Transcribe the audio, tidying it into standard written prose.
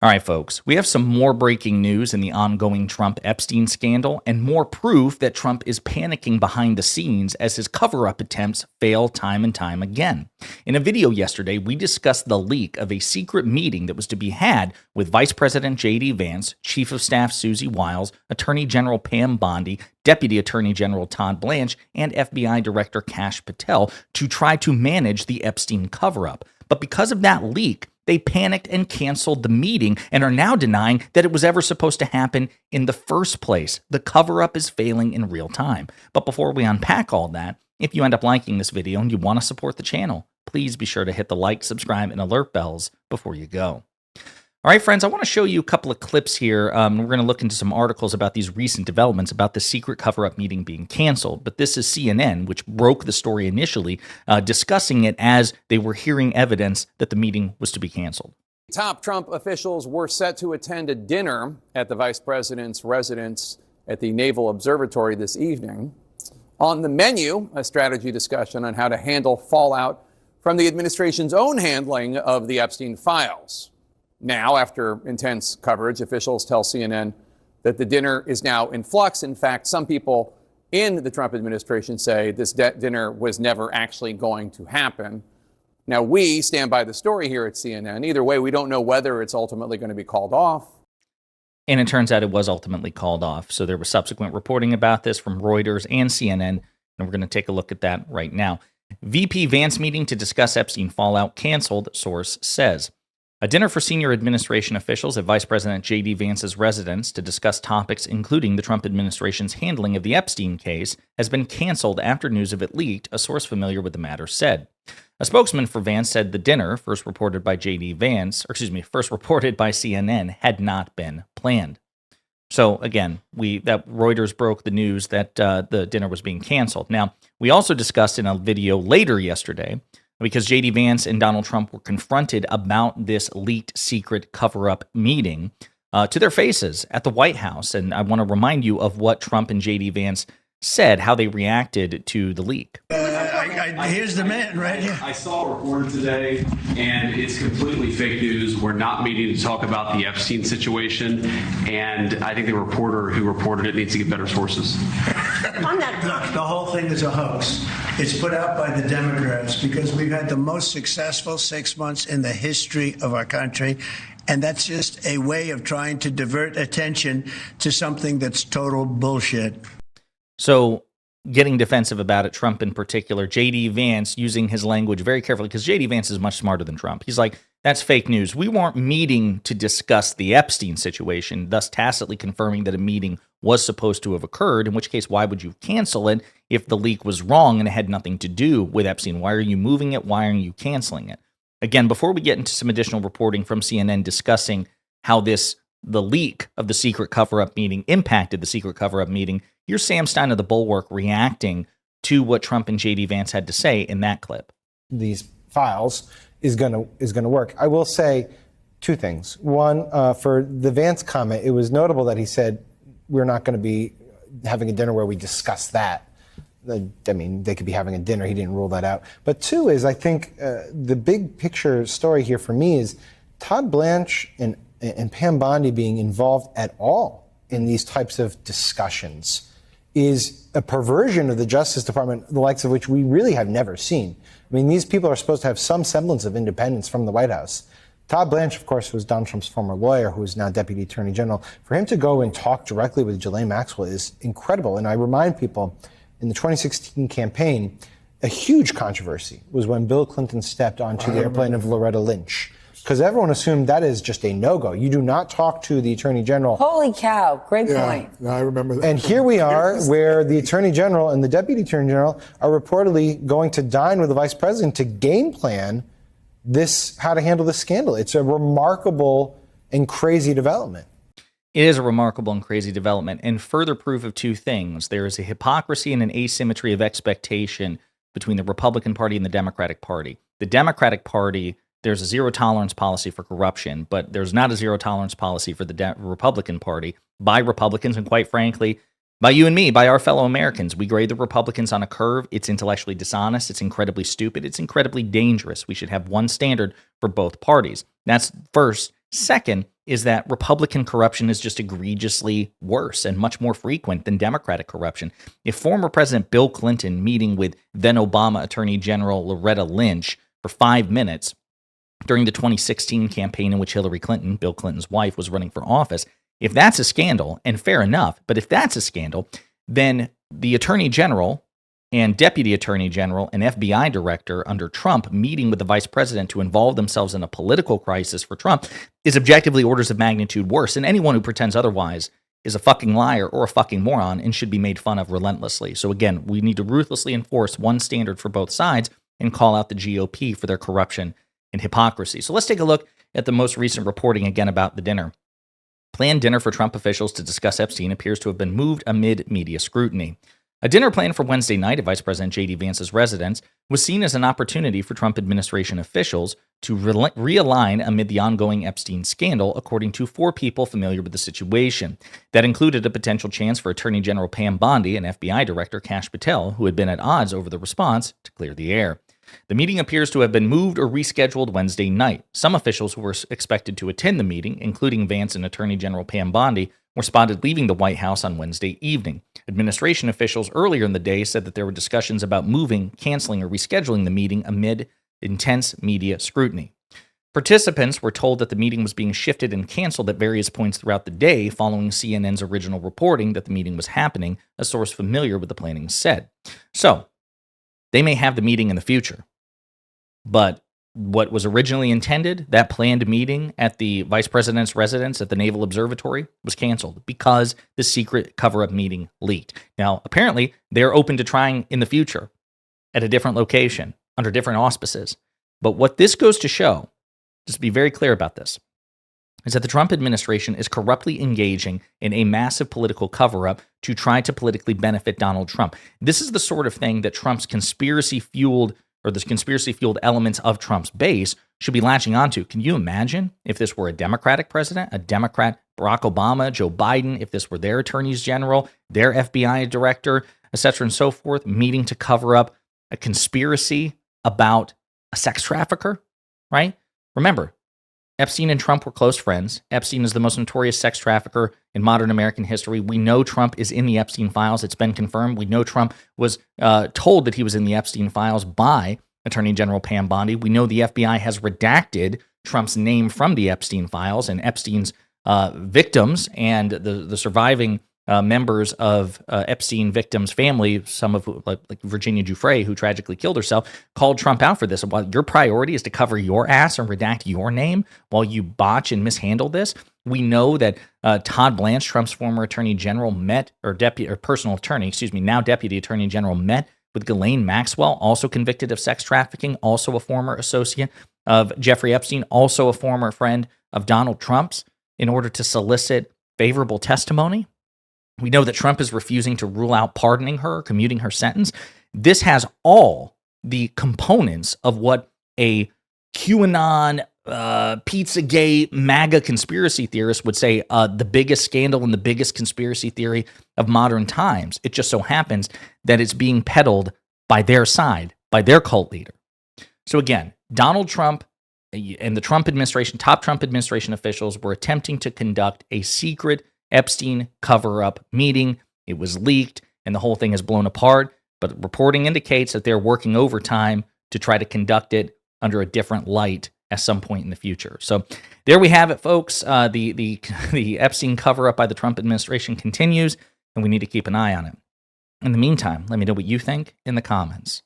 All right, folks, we have some more breaking news in the ongoing Trump-Epstein scandal and more proof that Trump is panicking behind the scenes as his cover-up attempts fail time and time again. In a video yesterday, we discussed the leak of a secret meeting that was to be had with Vice President J.D. Vance, Chief of Staff Susie Wiles, Attorney General Pam Bondi, Deputy Attorney General Todd Blanche, and FBI Director Kash Patel to try to manage the Epstein cover-up. But because of that leak, they panicked and canceled the meeting and are now denying that it was ever supposed to happen in the first place. The cover-up is failing in real time. But before we unpack all that, if you end up liking this video and you want to support the channel, please be sure to hit the like, subscribe, and alert bells before you go. All right, friends, I want to show you a couple of clips here. We're going to look into some articles about these recent developments about the secret cover-up meeting being canceled. But this is CNN, which broke the story initially, discussing it as they were hearing evidence that the meeting was to be canceled. Top Trump officials were set to attend a dinner at the vice president's residence at the Naval Observatory this evening. On the menu, a strategy discussion on how to handle fallout from the administration's own handling of the Epstein files. Now, after intense coverage, officials tell CNN that the dinner is now in flux. In fact, some people in the Trump administration say this dinner was never actually going to happen. Now, we stand by the story here at CNN. Either way, we don't know whether it's ultimately going to be called off. And it turns out it was ultimately called off. So there was subsequent reporting about this from Reuters and CNN, and we're going to take a look at that right now. VP Vance meeting to discuss Epstein fallout canceled, source says. A dinner for senior administration officials at Vice President J.D. Vance's residence to discuss topics including the Trump administration's handling of the Epstein case has been canceled after news of it leaked, a source familiar with the matter said. A spokesman for Vance said the dinner, first reported by CNN, had not been planned. So again, that Reuters broke the news that the dinner was being canceled. Now, we also discussed in a video later yesterday, because J.D. Vance and Donald Trump were confronted about this leaked secret cover-up meeting to their faces at the White House. And I want to remind you of what Trump and J.D. Vance said, how they reacted to the leak. Here's the man right here. I saw a report today, and it's completely fake news. We're not meeting to talk about the Epstein situation, and I think the reporter who reported it needs to get better sources. Look, the whole thing is a hoax. It's put out by the Democrats because we've had the most successful 6 months in the history of our country. And that's just a way of trying to divert attention to something that's total bullshit. So getting defensive about it, Trump in particular, J.D. Vance using his language very carefully, because J.D. Vance is much smarter than Trump. He's like, that's fake news. We weren't meeting to discuss the Epstein situation, thus tacitly confirming that a meeting was supposed to have occurred, in which case, why would you cancel it if the leak was wrong and it had nothing to do with Epstein? Why are you moving it? Why are you canceling it? Again, before we get into some additional reporting from CNN discussing how the leak of the secret cover-up meeting impacted the secret cover-up meeting, here's Sam Stein of the Bulwark reacting to what Trump and J.D. Vance had to say in that clip. These files is going to work. I will say two things. One, for the Vance comment, it was notable that he said we're not going to be having a dinner where we discuss that. I mean, they could be having a dinner. He didn't rule that out. But two is, I think the big picture story here for me is Todd Blanche and Pam Bondi being involved at all in these types of discussions is a perversion of the Justice Department, the likes of which we really have never seen. I mean, these people are supposed to have some semblance of independence from the White House. Todd Blanche, of course, was Donald Trump's former lawyer, who is now Deputy Attorney General. For him to go and talk directly with Ghislaine Maxwell is incredible. And I remind people, in the 2016 campaign, a huge controversy was when Bill Clinton stepped onto the airplane of Loretta Lynch, because everyone assumed that is just a no-go. You do not talk to the Attorney General. Holy cow, great point. Yeah, I remember that. And here we are, where the Attorney General and the Deputy Attorney General are reportedly going to dine with the Vice President to game plan how to handle this scandal. It's a remarkable and crazy development. It is a remarkable and crazy development, and further proof of two things. There is a hypocrisy and an asymmetry of expectation between the Republican Party and the Democratic Party. The Democratic Party, there's a zero-tolerance policy for corruption, but there's not a zero-tolerance policy for the Republican Party by Republicans, and quite frankly, by you and me, by our fellow Americans. We grade the Republicans on a curve. It's intellectually dishonest. It's incredibly stupid. It's incredibly dangerous. We should have one standard for both parties. That's first. Second, is that Republican corruption is just egregiously worse and much more frequent than Democratic corruption. If former President Bill Clinton meeting with then Obama Attorney General Loretta Lynch for 5 minutes during the 2016 campaign in which Hillary Clinton, Bill Clinton's wife, was running for office, if that's a scandal, and fair enough, but if that's a scandal, then the Attorney General and Deputy Attorney General and FBI Director under Trump meeting with the Vice President to involve themselves in a political crisis for Trump is objectively orders of magnitude worse, and anyone who pretends otherwise is a fucking liar or a fucking moron and should be made fun of relentlessly. So again, we need to ruthlessly enforce one standard for both sides and call out the GOP for their corruption and hypocrisy. So let's take a look at the most recent reporting again about the dinner. Planned dinner for Trump officials to discuss Epstein appears to have been moved amid media scrutiny. A dinner planned for Wednesday night at Vice President J.D. Vance's residence was seen as an opportunity for Trump administration officials to realign amid the ongoing Epstein scandal, according to 4 people familiar with the situation. That included a potential chance for Attorney General Pam Bondi and FBI Director Kash Patel, who had been at odds over the response, to clear the air. The meeting appears to have been moved or rescheduled Wednesday night. Some officials who were expected to attend the meeting, including Vance and Attorney General Pam Bondi, were spotted leaving the White House on Wednesday evening. Administration officials earlier in the day said that there were discussions about moving, canceling, or rescheduling the meeting amid intense media scrutiny. Participants were told that the meeting was being shifted and canceled at various points throughout the day following CNN's original reporting that the meeting was happening, a source familiar with the planning said. So, they may have the meeting in the future, but what was originally intended, that planned meeting at the vice president's residence at the Naval Observatory, was canceled because the secret cover-up meeting leaked. Now, apparently, they're open to trying in the future at a different location, under different auspices. But what this goes to show, just to be very clear about this, is that the Trump administration is corruptly engaging in a massive political cover-up to try to politically benefit Donald Trump. This is the sort of thing that Trump's conspiracy-fueled, or the conspiracy-fueled elements of Trump's base should be latching onto. Can you imagine if this were a Democratic president, a Democrat, Barack Obama, Joe Biden, if this were their attorneys general, their FBI director, etc. and so forth, meeting to cover up a conspiracy about a sex trafficker, right? Remember, Epstein and Trump were close friends. Epstein is the most notorious sex trafficker in modern American history. We know Trump is in the Epstein files. It's been confirmed. We know Trump was told that he was in the Epstein files by Attorney General Pam Bondi. We know the FBI has redacted Trump's name from the Epstein files, and Epstein's victims and the surviving members of Epstein victims' family, some of who, like Virginia Giuffre, who tragically killed herself, called Trump out for this. While your priority is to cover your ass and redact your name while you botch and mishandle this, we know that Todd Blanche, Trump's former attorney general, met, or personal attorney, now deputy attorney general, met with Ghislaine Maxwell, also convicted of sex trafficking, also a former associate of Jeffrey Epstein, also a former friend of Donald Trump's, in order to solicit favorable testimony. We know that Trump is refusing to rule out pardoning her, commuting her sentence. This has all the components of what a QAnon, Pizzagate, MAGA conspiracy theorist would say the biggest scandal and the biggest conspiracy theory of modern times. It just so happens that it's being peddled by their side, by their cult leader. So again, Donald Trump and the Trump administration, top Trump administration officials were attempting to conduct a secret Epstein cover-up meeting. It was leaked, and the whole thing is blown apart. But reporting indicates that they're working overtime to try to conduct it under a different light at some point in the future. So there we have it, folks. The Epstein cover-up by the Trump administration continues, and we need to keep an eye on it. In the meantime, let me know what you think in the comments.